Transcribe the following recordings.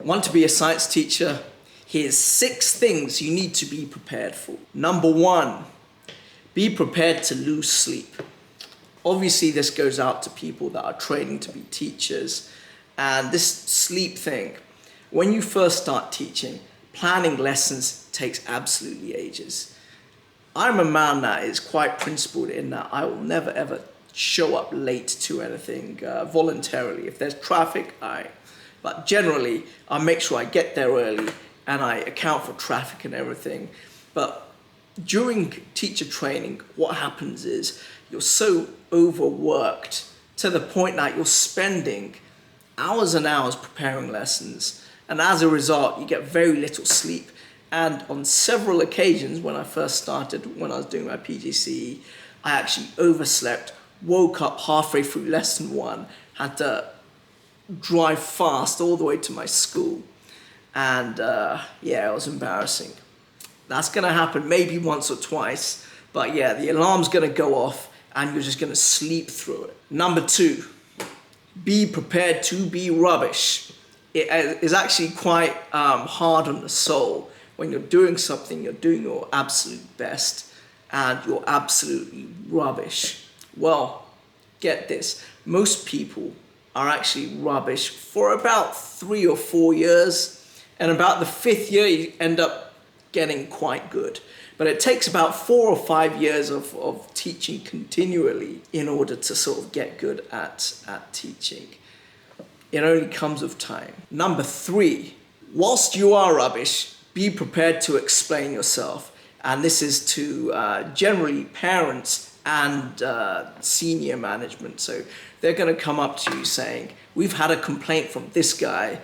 Want to be a science teacher? Here's 6 things you need to be prepared for. Number 1, be prepared to lose sleep. Obviously, this goes out to people that are training to be teachers. And this sleep thing, when you first start teaching, planning lessons takes absolutely ages. I'm a man that is quite principled in that I will never ever show up late to anything voluntarily. If there's traffic, but generally, I make sure I get there early and I account for traffic and everything. But during teacher training, what happens is you're so overworked to the point that you're spending hours and hours preparing lessons. And as a result, you get very little sleep. And on several occasions, when I first started, when I was doing my PGCE, I actually overslept, woke up halfway through lesson 1, had to drive fast all the way to my school. And yeah, it was embarrassing. That's gonna happen maybe once or twice, but yeah, the alarm's gonna go off and you're just gonna sleep through it. Number 2, be prepared to be rubbish. It is actually quite hard on the soul. When you're doing something, you're doing your absolute best and you're absolutely rubbish. Well, get this, most people are actually rubbish for about 3 or 4 years, and about the 5th year you end up getting quite good. But it takes about 4 or 5 years of teaching continually in order to sort of get good at teaching. It only comes with time. Number 3, whilst you are rubbish, be prepared to explain yourself. And this is to generally parents and senior management. So they're gonna come up to you saying, we've had a complaint from this guy.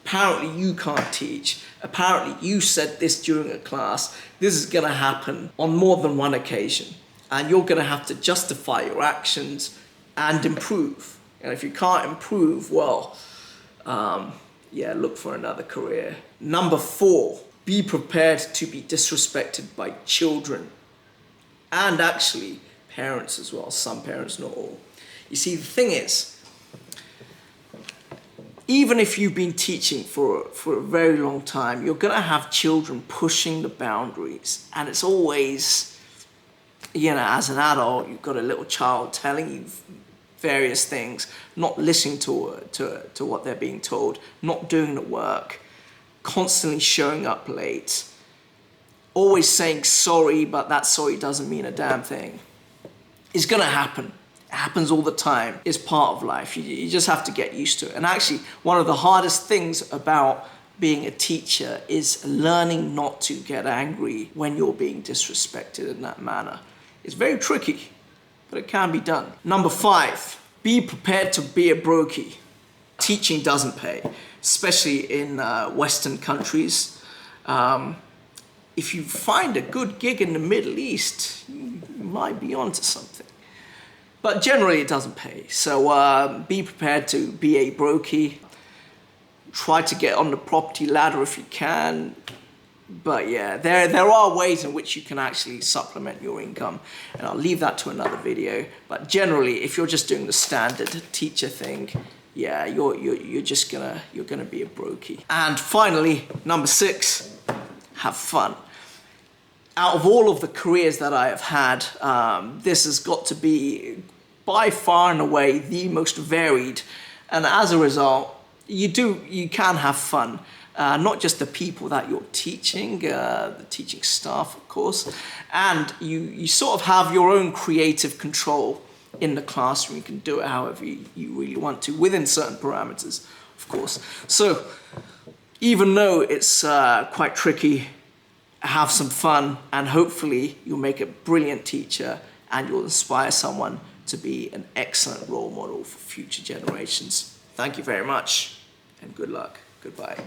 Apparently you can't teach. Apparently you said this during a class. This is gonna happen on more than one occasion. And you're gonna have to justify your actions and improve. And if you can't improve, well, yeah, look for another career. Number 4, be prepared to be disrespected by children. And actually, parents as well. Some parents, not all. You see, the thing is, even if you've been teaching for a very long time, you're gonna have children pushing the boundaries. And it's always, you know, as an adult, you've got a little child telling you various things, not listening to what they're being told, not doing the work, constantly showing up late, always saying sorry, but that sorry doesn't mean a damn thing. It's gonna happen. It happens all the time. It's part of life. You just have to get used to it. And actually, one of the hardest things about being a teacher is learning not to get angry when you're being disrespected in that manner. It's very tricky, but it can be done. Number 5, be prepared to be a brokey. Teaching doesn't pay, especially in Western countries. If you find a good gig in the Middle East, you might be onto something. But generally it doesn't pay. So be prepared to be a brokey. Try to get on the property ladder if you can. But yeah, there are ways in which you can actually supplement your income. And I'll leave that to another video. But generally, if you're just doing the standard teacher thing, yeah, you're gonna be a brokey. And finally, number 6, have fun. Out of all of the careers that I have had, this has got to be by far and away the most varied. And as a result, you can have fun. Not just the people that you're teaching, the teaching staff, of course, and you sort of have your own creative control in the classroom. You can do it however you really want to, within certain parameters, of course. So even though it's quite tricky, have some fun, and hopefully you'll make a brilliant teacher and you'll inspire someone to be an excellent role model for future generations. Thank you very much and good luck. Goodbye.